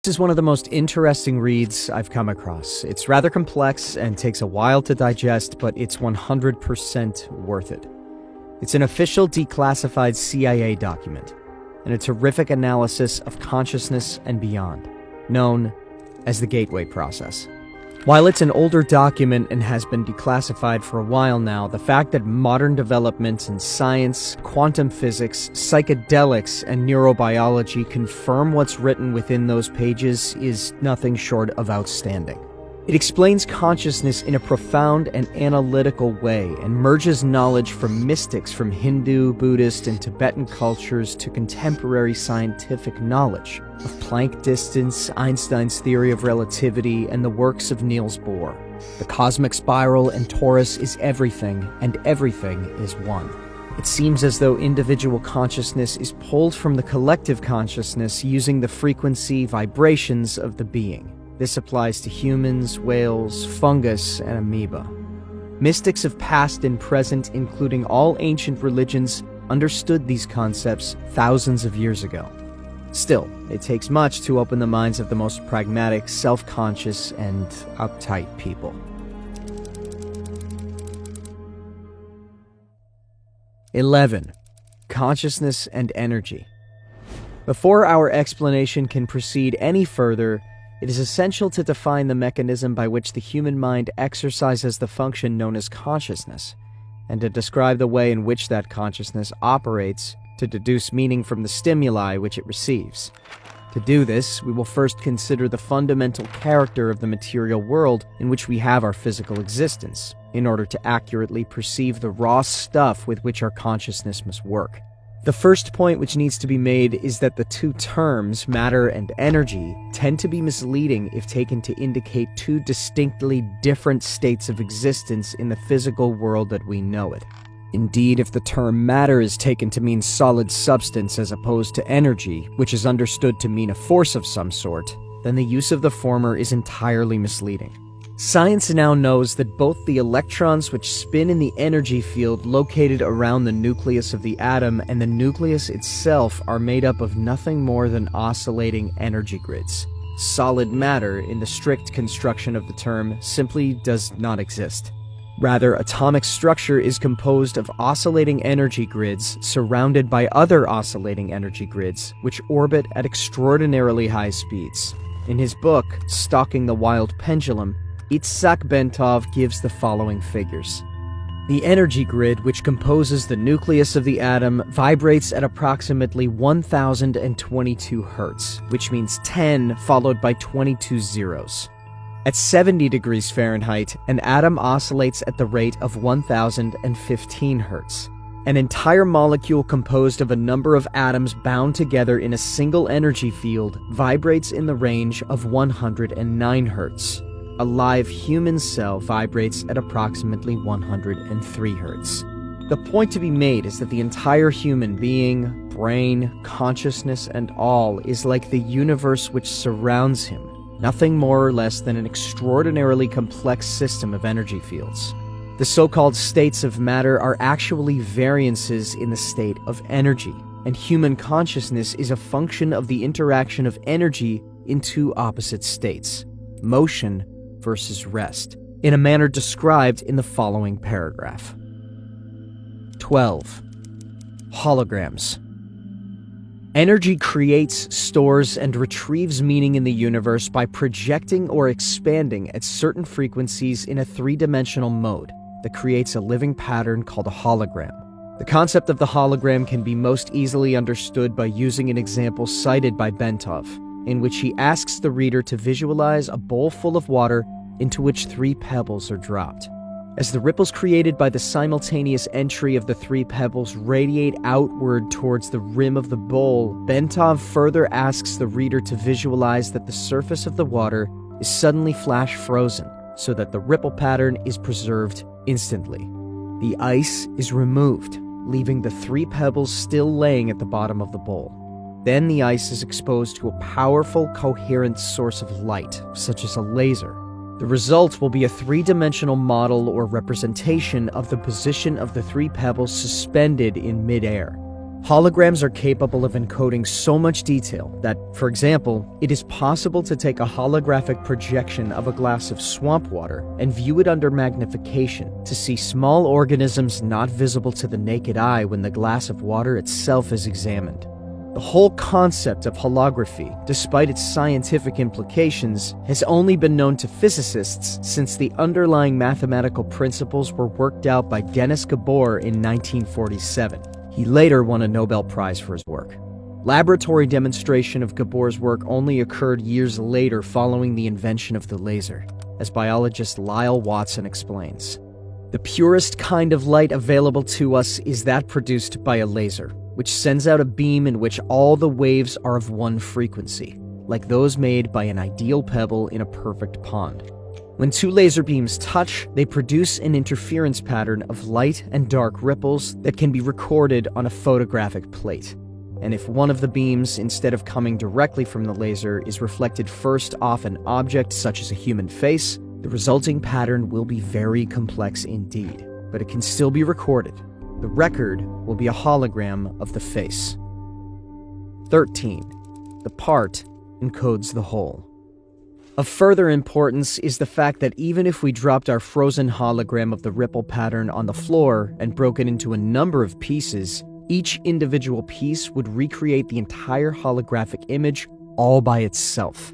This is one of the most interesting reads I've come across. It's rather complex and takes a while to digest, but it's 100% worth it. It's an official declassified CIA document, and a terrific analysis of consciousness and beyond, known as the Gateway Process. While it's an older document and has been declassified for a while now, the fact that modern developments in science, quantum physics, psychedelics, and neurobiology confirm what's written within those pages is nothing short of outstanding. It explains consciousness in a profound and analytical way and merges knowledge from mystics from Hindu, Buddhist, and Tibetan cultures to contemporary scientific knowledge of Planck distance, Einstein's theory of relativity, and the works of Niels Bohr. The cosmic spiral and torus is everything, and everything is one. It seems as though individual consciousness is pulled from the collective consciousness using the frequency vibrations of the being. This applies to humans, whales, fungus, and amoeba. Mystics of past and present, including all ancient religions, understood these concepts thousands of years ago. Still, it takes much to open the minds of the most pragmatic, self-conscious, and uptight people. (11) Consciousness and energy. Before our explanation can proceed any further, it is essential to define the mechanism by which the human mind exercises the function known as consciousness, and to describe the way in which that consciousness operates to deduce meaning from the stimuli which it receives. To do this, we will first consider the fundamental character of the material world in which we have our physical existence, in order to accurately perceive the raw stuff with which our consciousness must work. The first point which needs to be made is that the two terms, matter and energy, tend to be misleading if taken to indicate two distinctly different states of existence in the physical world that we know it. Indeed, if the term matter is taken to mean solid substance as opposed to energy, which is understood to mean a force of some sort, then the use of the former is entirely misleading. Science now knows that both the electrons which spin in the energy field located around the nucleus of the atom and the nucleus itself are made up of nothing more than oscillating energy grids. Solid matter, in the strict construction of the term, simply does not exist. Rather, atomic structure is composed of oscillating energy grids surrounded by other oscillating energy grids, which orbit at extraordinarily high speeds. In his book, Stalking the Wild Pendulum, Itzhak Bentov gives the following figures. The energy grid, which composes the nucleus of the atom, vibrates at approximately 1022 Hz, which means 10 followed by 22 zeros. At 70 degrees Fahrenheit, an atom oscillates at the rate of 1015 Hz. An entire molecule composed of a number of atoms bound together in a single energy field vibrates in the range of 109 Hz. A live human cell vibrates at approximately 103 Hz. The point to be made is that the entire human being, brain, consciousness, and all is like the universe which surrounds him, nothing more or less than an extraordinarily complex system of energy fields. The so-called states of matter are actually variances in the state of energy, and human consciousness is a function of the interaction of energy in two opposite states, motion versus rest, in a manner described in the following paragraph. 12. Holograms. Energy creates, stores, and retrieves meaning in the universe by projecting or expanding at certain frequencies in a three-dimensional mode that creates a living pattern called a hologram. The concept of the hologram can be most easily understood by using an example cited by Bentov, in which he asks the reader to visualize a bowl full of water into which 3 pebbles are dropped. As the ripples created by the simultaneous entry of the 3 pebbles radiate outward towards the rim of the bowl, Bentov further asks the reader to visualize that the surface of the water is suddenly flash frozen, so that the ripple pattern is preserved instantly. The ice is removed, leaving the 3 pebbles still laying at the bottom of the bowl. Then the ice is exposed to a powerful, coherent source of light, such as a laser. The result will be a three-dimensional model or representation of the position of the 3 pebbles suspended in midair. Holograms are capable of encoding so much detail that, for example, it is possible to take a holographic projection of a glass of swamp water and view it under magnification to see small organisms not visible to the naked eye when the glass of water itself is examined. The whole concept of holography, despite its scientific implications, has only been known to physicists since the underlying mathematical principles were worked out by Denis Gabor in 1947. He later won a Nobel Prize for his work. Laboratory demonstration of Gabor's work only occurred years later following the invention of the laser, as biologist Lyle Watson explains. The purest kind of light available to us is that produced by a laser, which sends out a beam in which all the waves are of one frequency, like those made by an ideal pebble in a perfect pond. When two laser beams touch, they produce an interference pattern of light and dark ripples that can be recorded on a photographic plate. And if one of the beams, instead of coming directly from the laser, is reflected first off an object such as a human face, the resulting pattern will be very complex indeed, but it can still be recorded. The record will be a hologram of the face. 13. The part encodes the whole. Of further importance is the fact that even if we dropped our frozen hologram of the ripple pattern on the floor and broke it into a number of pieces, each individual piece would recreate the entire holographic image all by itself.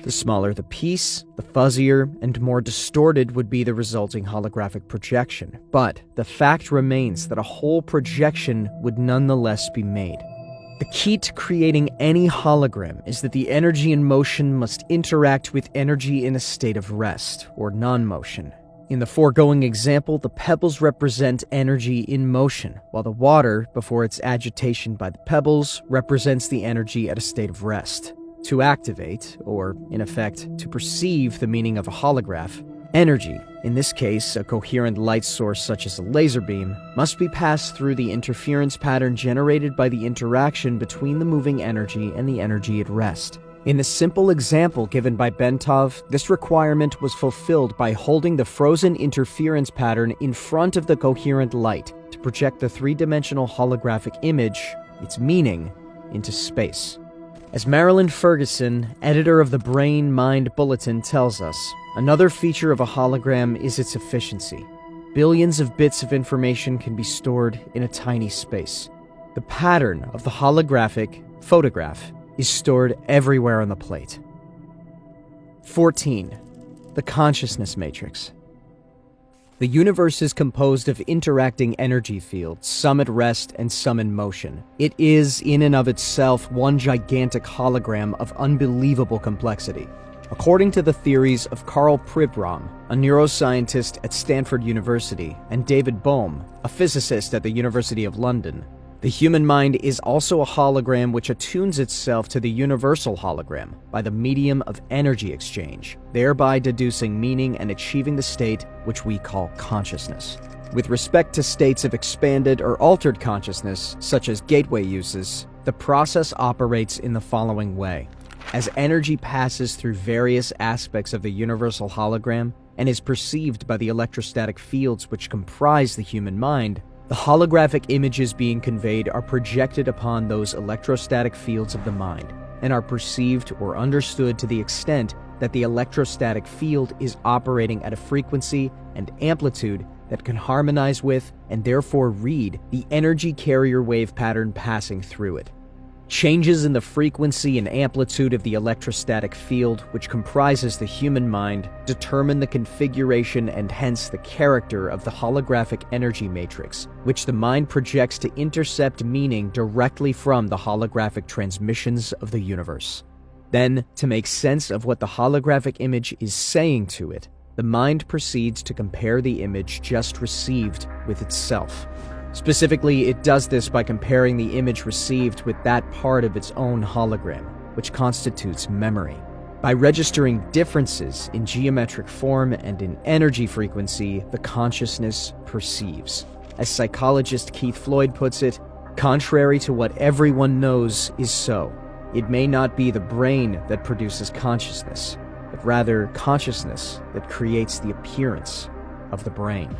The smaller the piece, the fuzzier and more distorted would be the resulting holographic projection. But the fact remains that a whole projection would nonetheless be made. The key to creating any hologram is that the energy in motion must interact with energy in a state of rest, or non-motion. In the foregoing example, the pebbles represent energy in motion, while the water, before its agitation by the pebbles, represents the energy at a state of rest. To activate, or in effect, to perceive the meaning of a holograph, energy, in this case a coherent light source such as a laser beam, must be passed through the interference pattern generated by the interaction between the moving energy and the energy at rest. In the simple example given by Bentov, this requirement was fulfilled by holding the frozen interference pattern in front of the coherent light to project the three-dimensional holographic image, its meaning, into space. As Marilyn Ferguson, editor of the Brain Mind Bulletin, tells us, another feature of a hologram is its efficiency. Billions of bits of information can be stored in a tiny space. The pattern of the holographic photograph is stored everywhere on the plate. 14. The consciousness matrix. The universe is composed of interacting energy fields, some at rest and some in motion. It is, in and of itself, one gigantic hologram of unbelievable complexity. According to the theories of Karl Pribram, a neuroscientist at Stanford University, and David Bohm, a physicist at the University of London, the human mind is also a hologram which attunes itself to the universal hologram by the medium of energy exchange, thereby deducing meaning and achieving the state which we call consciousness. With respect to states of expanded or altered consciousness, such as gateway uses, the process operates in the following way. As energy passes through various aspects of the universal hologram and is perceived by the electrostatic fields which comprise the human mind, the holographic images being conveyed are projected upon those electrostatic fields of the mind and are perceived or understood to the extent that the electrostatic field is operating at a frequency and amplitude that can harmonize with and therefore read the energy carrier wave pattern passing through it. Changes in the frequency and amplitude of the electrostatic field, which comprises the human mind, determine the configuration and hence the character of the holographic energy matrix, which the mind projects to intercept meaning directly from the holographic transmissions of the universe. Then, to make sense of what the holographic image is saying to it, the mind proceeds to compare the image just received with itself. Specifically, it does this by comparing the image received with that part of its own hologram, which constitutes memory. By registering differences in geometric form and in energy frequency, the consciousness perceives. As psychologist Keith Floyd puts it, contrary to what everyone knows is so, it may not be the brain that produces consciousness, but rather consciousness that creates the appearance of the brain.